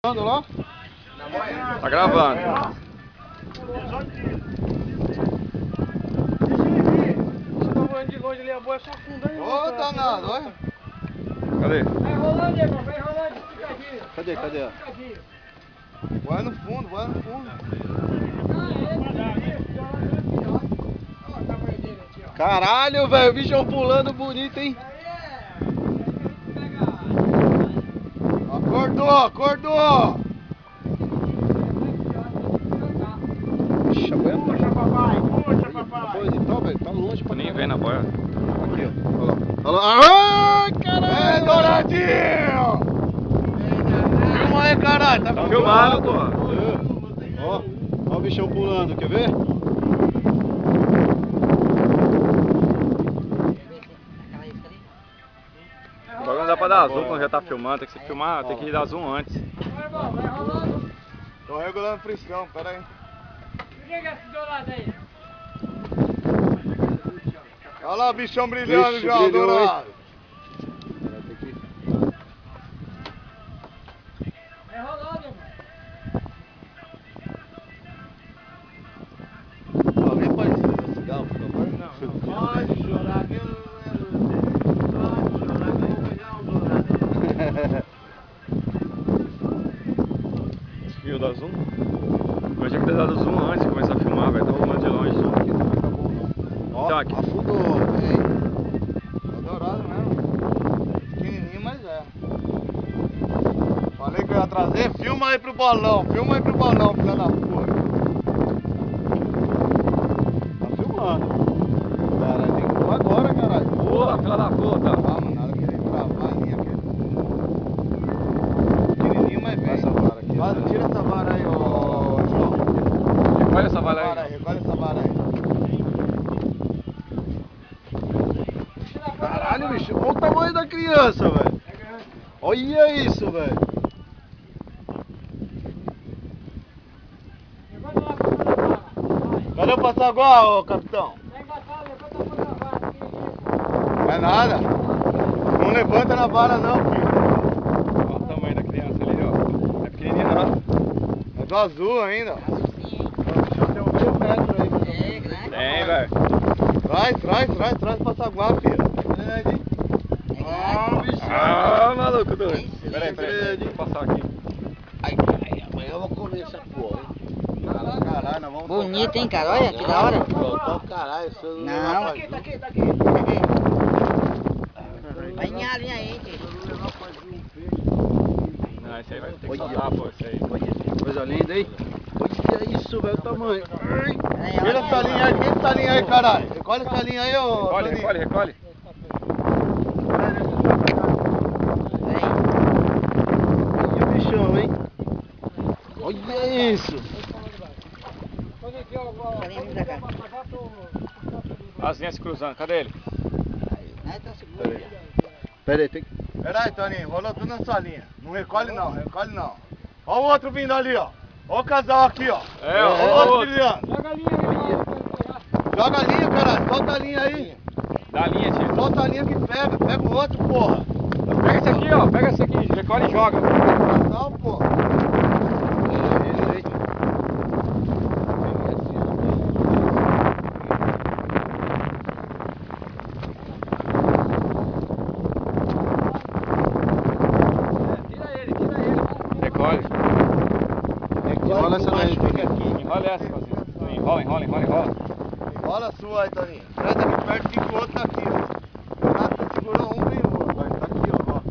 Lá? Tá gravando. De longe ali a boia só afundando. Ô, danado, olha. Cadê? Vai rolando, irmão, vai rolando, picadinho. Cadê? Vai no fundo, vai no fundo. Caralho, velho, o bichão pulando bonito, hein? Acordou! Puxa, boia. Puxa, papai. Pois então, velho, tá longe pra Nem vem na boia. Aqui, ó. Olha lá. Ai, caralho! É, Douradinho! Filma aí, caralho. Tá filmado, pô. Ó o bichão pulando, quer ver? Agora não dá pra dar zoom quando já tá filmando, tem que se filmar, tem que dar zoom antes. Vai, irmão, vai rolando. Tô regulando pressão, pera aí. O que é esse dourado aí? Olha lá o bichão brilhando. Vixe, já, brilhou, dourado. Vai rolando, irmão. Alguém pode acender o cigarro, por favor? Não. Pode chorar que eu vou pegar um dourado. Viu da zoom? Eu tinha que ter dado zoom antes de começar a filmar, velho. Tô filmando de longe. Ó, Então, aqui. afundou, ei. É dourado mesmo. Pequenininho, mas é. Falei que eu ia trazer, filma aí pro balão, filha da puta. Tá filmando. Caralho, tem que pular agora, caralho. Pula, filha da puta. Ah, mano, na hora que ele travar a linha aqui. Pequenininho, mas vem. Essa vara aqui. Tira essa vara aí, ô João. Olha essa vara aí. Recolhe essa vara aí. Caralho, bicho, olha o tamanho da criança, velho. Olha isso, velho. Levanta lá pra fora da vara. Vai. Cadê o passaguá, ô capitão? Tá engatado, levanta a fora da vara. Pequenininho. Não é nada. Não levanta na vara não, filho. Olha o tamanho da criança ali, ó. Não é pequenininha não. É do azul ainda. Tem um meio metro aí, mas Tem, velho. Traz o passaguá, filho. Ah, bicho. Ah, maluco doido. Peraí, deixa eu passar aqui. Ai, amanhã eu vou comer essa porra, hein? Caralho, nós vamos Bonito, hein, cara? Olha que da hora. Tá o caralho, se eu Não. levar pra Tá junto. aqui. Vai em linha aí, tio. Não, esse aí vai ter que soltar, pô, esse aí. Coisa linda, hein? Olha isso, velho, o tamanho. Peraí, Tira essa linha aí, tira essa linha aí, caralho. Recolhe essa linha aí, ô. Recolhe. Olha o bichão, hein? Olha isso. As linhas se cruzando, cadê ele? Pera aí, tem que... Pera aí, Toninho, rolou tudo nessa linha. Não recolhe não. Olha o outro vindo ali, ó. Olha o casal aqui, ó. É, Olha o outro brilhando. Joga a linha aí, Joga a linha, caralho. Solta a linha aí. Dá a linha, tio. Solta a linha que pega. Pega o outro, porra. Pega esse aqui, ó. Pega esse aqui, recolhe e joga. Casal, porra. Recolhe. Enrola essa daí, Fica aqui. Enrola essa, Cozinho. Enrola. Enrola a sua aí, Toninho. Traz aqui perto, fica o outro daqui, ó. Você segurou um, vem o outro. Vai, tá aqui, ó.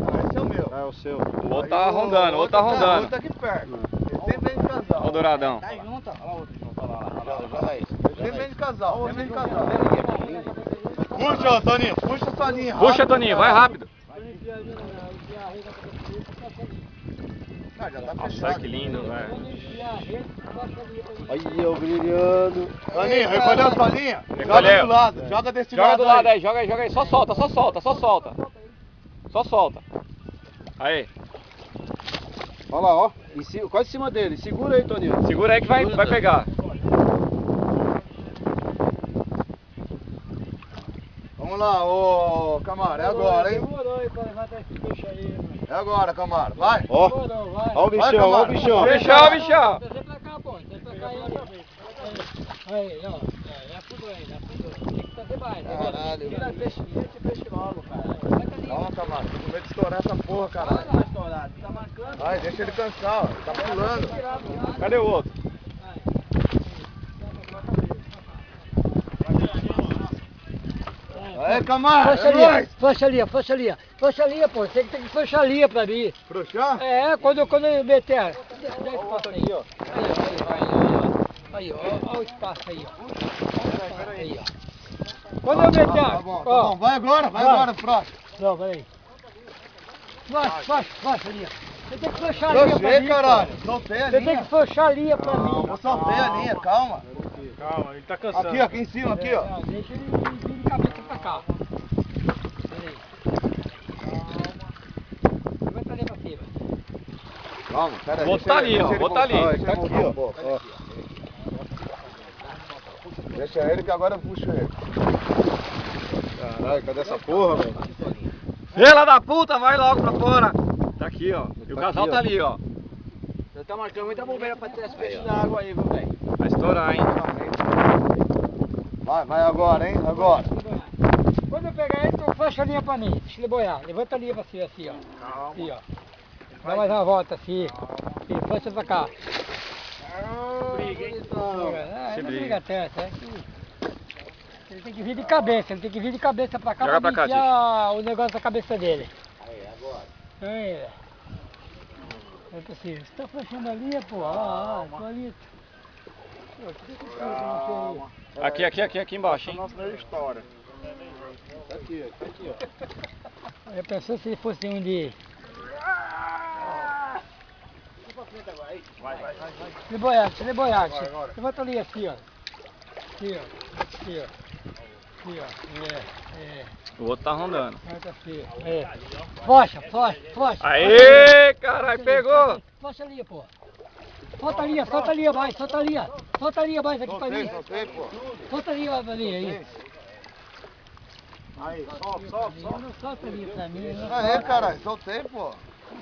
Ah, esse é o meu. É o seu. O outro tá rondando, o outro tá O rondando. outro tá aqui perto. Ele sempre vem de casal. Olha o douradão. Tá junto, ó. Olha o outro junto, olha lá. Joga isso. Ele sempre vem de casal. Puxa, ó, Toninho. Puxa essa linha. Puxa, rápido, Toninho, vai cara. rápido. Ah, já tá Nossa, fechado. que lindo, velho. Olha eu brilhando. Toninho, recolheu a sua linha? Recolheu. Joga do lado. Joga desse Joga lado do lado aí. aí, joga aí. Só solta. Só solta. Aí, Olha lá, ó. Quase em cima dele. Segura aí, Toninho. segura aí que vai pegar. Vamos lá, ô Camaré, agora, hein? aí pra levantar esse peixe aí. É agora, Camaro. Vai. Ó, Demorou, vai. ó o bichão, ó o bichão. Bichão, bichão. Traz pra cá, pô. Traz pra cá aí. Aí, ó. Já afundou aí, já afundou. Tem que trazer mais, né? Caralho, Tira peixe, peixe logo, cara. Vai tá ali. Calma, Camaro. Tô com medo de estourar essa porra, Vai caralho. lá, estourado. Tá marcando. Vai, deixa ele cansar, ó. Tá pulando. Cadê o outro? Aí, Camaro. Fecha É ali, nóis. fecha ali, fecha ali. Fecha ali, pô. Tem que fechar ali pra mim. Frouxar? É, quando eu meter. Dá espaço aí, ó. Aí, ó. Olha o espaço aí, ó. Aí, ó. Quando eu meter. Tá bom, tá bom. Vai agora, vai agora, próximo. Não, peraí. Fecha ali. Você tem que fechar a linha pra Frouxei, mim. caralho. pô. Soltei a Você tem linha. que fechar a linha pra mim. Eu soltei a linha, calma. Calma, ele tá cansando. Aqui, ó, aqui em cima, aqui, ó. Não, deixa ele vir de cabeça pra cá. Peraí. Levanta ali pra cima. Calma, pera aí. O outro tá ali, ó, o outro tá ali. Ó, tá aqui, ó. Deixa ele que agora eu puxo ele. Caralho, cadê essa porra, velho? Filha da puta, vai logo pra fora. Tá aqui, ó. E o Tá casal aqui, tá ó. ali, ó. Você tá marcando muita bobeira pra ter esse peixe na água aí, viu, velho? Vai estourar, hein? Vai agora, hein? Agora. Quando eu pegar ele, tu fecha a linha pra mim. Deixa ele boiar. Levanta a linha pra cima, assim, ó. Assim, ó. Dá mais uma volta, assim. E fecha pra cá. Briga, hein? Não briga. briga tanto, é que... Ele tem que vir de cabeça, ele tem que vir de cabeça pra cá Joga pra pra cá, enfiar o negócio da cabeça dele. Aí, agora. Aí, é possível. Você tá fechando a linha, pô. Tô ali. Pô, que calma. Aqui embaixo, hein? Nossa, história. Tá aqui, ó. Já pensou se ele fosse um de... Deixa ele boiar. Levanta ali assim, ó. Aqui, ó. Aqui, ó. Aqui, ó. O outro tá rondando. Levanta assim, ó. Focha. Aê, caralho, pegou! Focha a linha, pô. Solta a linha mais, solta a linha mais aqui pra mim. Soltei, pô. Solta a linha pra mim aí. Aí, solta. Não solta a linha pra mim. Não Aí, caralho, soltei, pô.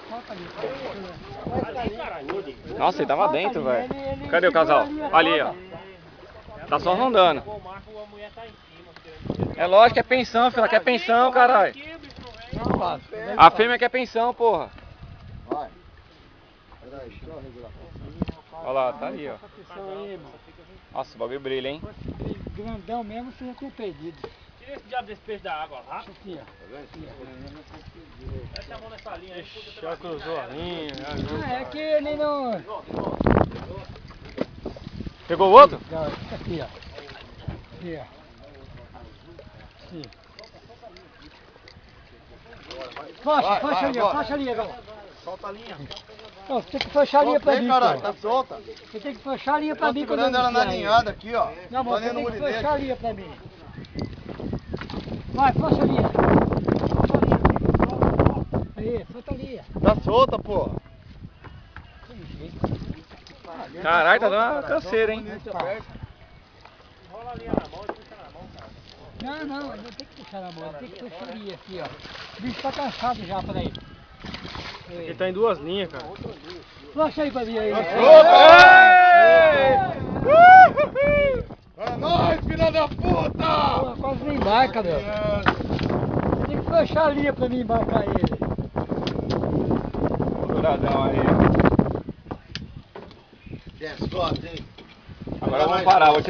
solta a linha pra mim. Nossa, ele tava dentro, velho. Ele Cadê o casal? segura a linha Ali, ó. toda. Tá só rondando. É lógico que é pensão, filha. Quer pensão, caralho. Não passa. A fêmea quer pensão, porra. Vai. Peraí, deixa eu regular. Olha lá, tá ali, ó. Atenção aí, irmão. Nossa, o bagulho brilha, hein? Se fosse grandão mesmo, você já tinha perdido. Tira esse diabo desse peixe da água, rápido. Aqui, ó. Mete a mão nessa linha aí. Já cruzou a linha. Ah, é que ele não... Pegou o outro? Não, fica aqui, ó. Aqui, ó. Aqui. Fecha ali, ó. agora. Fecha ali agora. Solta a linha. Não, você tem que fechar a linha pra Soltei, mim, caralho, pô. tá solta. Você tem que fechar a linha pra Tô mim quando segurando eu ela na enfiar aí. linhada aqui, ó. Não, mas Tô você indo tem no que murilete. fechar a linha pra mim. Vai, fecha a linha. Aí, solta a linha. Tá solta, pô. Caralho, tá dando uma canseira, hein? Rola a linha na mão e puxa na mão, cara. Não, ele não tem que puxar na mão, ele tem que fechar a linha aqui, ó. O bicho tá cansado já, peraí. Ele tá em duas linhas, cara. Fecha aí pra mim aí. É nóis, filha da puta! Pô, quase nem embarca, meu. Você tem que fechar a linha pra mim embarcar ele. Douradão aí. Desce, hein? Agora vamos parar.